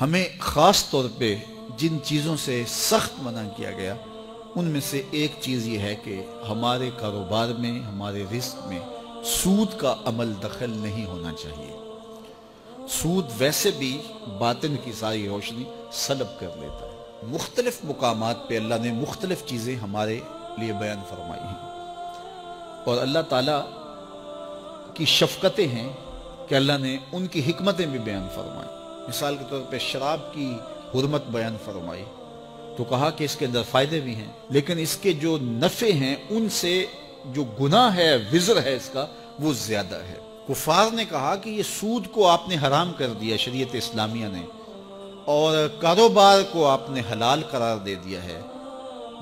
ہمیں خاص طور پہ جن چیزوں سے سخت منع کیا گیا ان میں سے ایک چیز یہ ہے کہ ہمارے کاروبار میں، ہمارے رزق میں سود کا عمل دخل نہیں ہونا چاہیے۔ سود ویسے بھی باطن کی ساری روشنی سلب کر لیتا ہے۔ مختلف مقامات پہ اللہ نے مختلف چیزیں ہمارے لیے بیان فرمائی ہیں، اور اللہ تعالیٰ کی شفقتیں ہیں کہ اللہ نے ان کی حکمتیں بھی بیان فرمائی۔ مثال کے طور پہ شراب کی حرمت بیان فرمائی تو کہا کہ اس کے اندر فائدے بھی ہیں، لیکن اس کے جو نفع ہیں ان سے جو گناہ ہے، وزر ہے اس کا، وہ زیادہ ہے۔ کفار نے کہا کہ یہ سود کو آپ نے حرام کر دیا شریعت اسلامیہ نے، اور کاروبار کو آپ نے حلال قرار دے دیا ہے،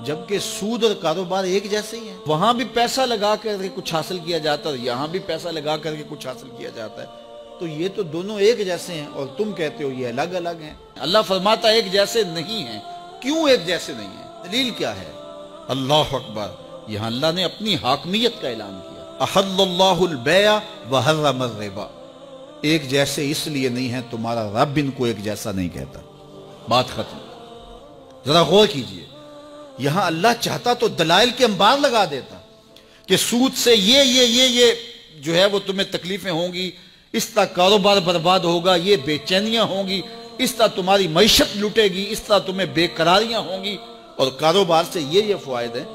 جبکہ سود اور کاروبار ایک جیسے ہی ہیں۔ وہاں بھی پیسہ لگا کر کے کچھ حاصل کیا جاتا ہے، یہاں بھی پیسہ لگا کر کے کچھ حاصل کیا جاتا ہے، تو یہ تو دونوں ایک جیسے ہیں، اور تم کہتے ہو یہ الگ الگ ہیں۔ اللہ فرماتا ہے ایک جیسے نہیں ہیں۔ کیوں ایک جیسے نہیں ہیں؟ دلیل کیا ہے؟ اللہ اکبر! یہاں اللہ نے اپنی حاکمیت کا اعلان کیا۔ احل اللہ البیع وحرم الربا۔ ایک جیسے اس لیے نہیں ہیں، تمہارا رب ان کو ایک جیسا نہیں کہتا۔ بات ختم۔ ذرا غور کیجئے، یہاں اللہ چاہتا تو دلائل کے انبار لگا دیتا کہ سود سے یہ جو ہے وہ تمہیں تکلیفیں ہوں گی، اس طرح کاروبار برباد ہوگا، یہ بے چینیاں ہوں گی، اس طرح تمہاری معیشت لٹے گی، اس طرح تمہیں بے قراریاں ہوں گی، اور کاروبار سے یہ فوائد ہیں،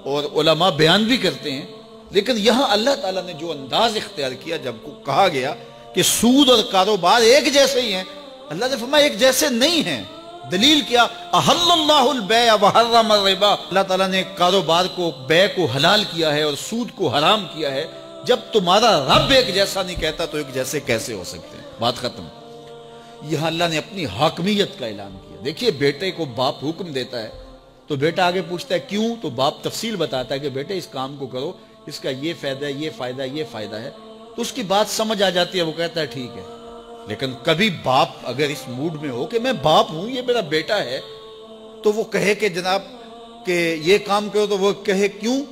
اور علماء بیان بھی کرتے ہیں۔ لیکن یہاں اللہ تعالیٰ نے جو انداز اختیار کیا، جب کو کہا گیا کہ سود اور کاروبار ایک جیسے ہی ہیں، اللہ نے فرمایا ایک جیسے نہیں ہیں۔ دلیل کیا؟ احل اللہ البیع وحرم الربا۔ اللہ تعالیٰ نے کاروبار کو، بیع کو حلال کیا ہے اور سود کو حرام کیا ہے۔ جب تمہارا رب ایک جیسا نہیں کہتا تو ایک جیسے کیسے ہو سکتے ہیں؟ بات ختم۔ یہاں اللہ نے اپنی حاکمیت کا اعلان کیا۔ دیکھیے، بیٹے کو باپ حکم دیتا ہے تو بیٹا آگے پوچھتا ہے کیوں، تو باپ تفصیل بتاتا ہے کہ بیٹے اس کام کو کرو، اس کا یہ فائدہ ہے، یہ فائدہ ہے، یہ فائدہ ہے، تو اس کی بات سمجھ آ جاتی ہے، وہ کہتا ہے ٹھیک ہے۔ لیکن کبھی باپ اگر اس موڈ میں ہو کہ میں باپ ہوں، یہ میرا بیٹا ہے، تو وہ کہے کہ جناب کہ یہ کام کرو، تو وہ کہے کیوں،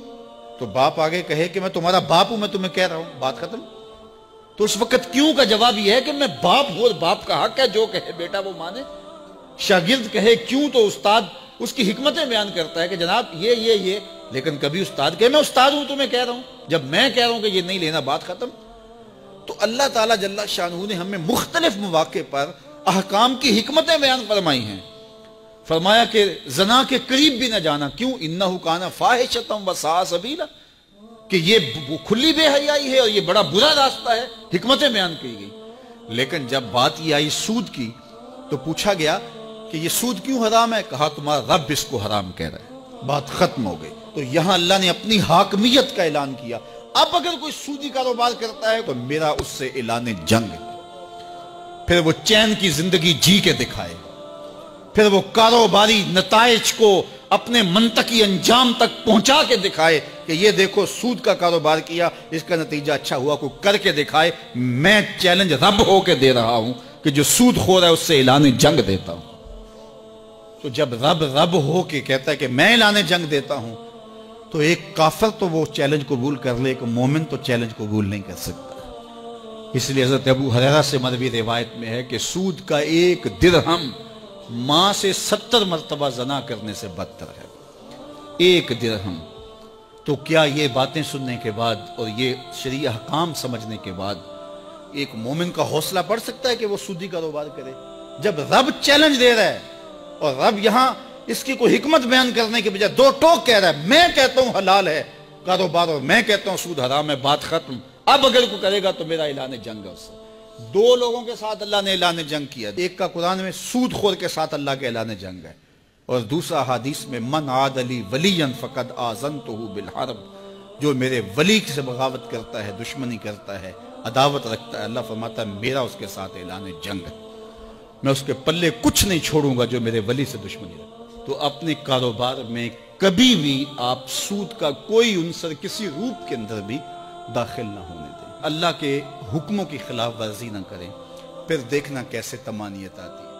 تو باپ آگے کہے کہ میں تمہارا باپ ہوں، میں تمہیں کہہ رہا ہوں۔ بات ختم۔ تو اس وقت کیوں کا جواب یہ ہے کہ میں باپ ہوں اور باپ کا حق ہے جو کہے بیٹا وہ مانے۔ شاگرد کہے کیوں، تو استاد اس کی حکمتیں بیان کرتا ہے کہ جناب یہ، لیکن کبھی استاد کہے میں استاد ہوں تمہیں کہہ رہا ہوں، جب میں کہہ رہا ہوں کہ یہ نہیں لینا، بات ختم۔ تو اللہ تعالیٰ جل شانہ نے ہمیں مختلف مواقع پر احکام کی حکمتیں بیان فرمائی ہیں۔ فرمایا کہ زنا کے قریب بھی نہ جانا، کیوں؟ انہ کان فاحشۃ وساء سبیلا، کہ یہ کھلی بے حیائی ہے اور یہ بڑا برا راستہ ہے، حکمتیں بیان کی گئی۔ لیکن جب بات یہ آئی سود کی تو پوچھا گیا کہ یہ سود کیوں حرام ہے؟ کہا تمہارا رب اس کو حرام کہہ رہا ہے۔ بات ختم ہو گئی۔ تو یہاں اللہ نے اپنی حاکمیت کا اعلان کیا۔ اب اگر کوئی سودی کاروبار کرتا ہے تو میرا اس سے اعلان جنگ ہے۔ پھر وہ چین کی زندگی جی کے دکھائے، پھر وہ کاروباری نتائج کو اپنے منطقی انجام تک پہنچا کے دکھائے کہ یہ دیکھو سود کا کاروبار کیا، اس کا نتیجہ اچھا ہوا، کو کر کے دکھائے۔ میں چیلنج رب ہو کے دے رہا ہوں کہ جو سود خور ہے اس سے اعلان جنگ دیتا ہوں۔ تو جب رب ہو کے کہتا ہے کہ میں اعلان جنگ دیتا ہوں، تو ایک کافر تو وہ چیلنج قبول کر لے، ایک مومن تو چیلنج قبول نہیں کر سکتا۔ اس لیے حضرت ابو ہریرہ سے مروی روایت میں ہے کہ سود کا ایک درہم ماں سے 70 مرتبہ زنا کرنے سے بدتر ہے۔ ایک درہم۔ تو کیا یہ باتیں سننے کے بعد اور یہ شرعی احکام سمجھنے کے بعد ایک مومن کا حوصلہ بڑھ سکتا ہے کہ وہ سودی کاروبار کرے؟ جب رب چیلنج دے رہا ہے اور رب یہاں اس کی کوئی حکمت بیان کرنے کے بجائے دو ٹوک کہہ رہا ہے، میں کہتا ہوں حلال ہے کاروبار اور میں کہتا ہوں سود حرام ہے، بات ختم۔ اب اگر کوئی کرے گا تو میرا اعلان جنگ ہے اس سے۔ دو لوگوں کے ساتھ اللہ نے اعلان جنگ کیا، ایک کا قرآن میں سود خور کے ساتھ اللہ کے اعلان جنگ ہے، اور دوسرا حدیث میں من عاد لی ولیا فقد آذنتہ بالحرب، جو میرے ولی سے بغاوت کرتا ہے، دشمنی کرتا ہے، عداوت رکھتا ہے، اللہ فرماتا ہے میرا اس کے ساتھ اعلان جنگ ہے، میں اس کے پلے کچھ نہیں چھوڑوں گا جو میرے ولی سے دشمنی رکھتا ہے۔ تو اپنے کاروبار میں کبھی بھی آپ سود کا کوئی عنصر کسی روپ کے اندر بھی داخل نہ ہونے دیں۔ اللہ کے حکموں کی خلاف ورزی نہ کریں، پھر دیکھنا کیسے طمانیت آتی ہے۔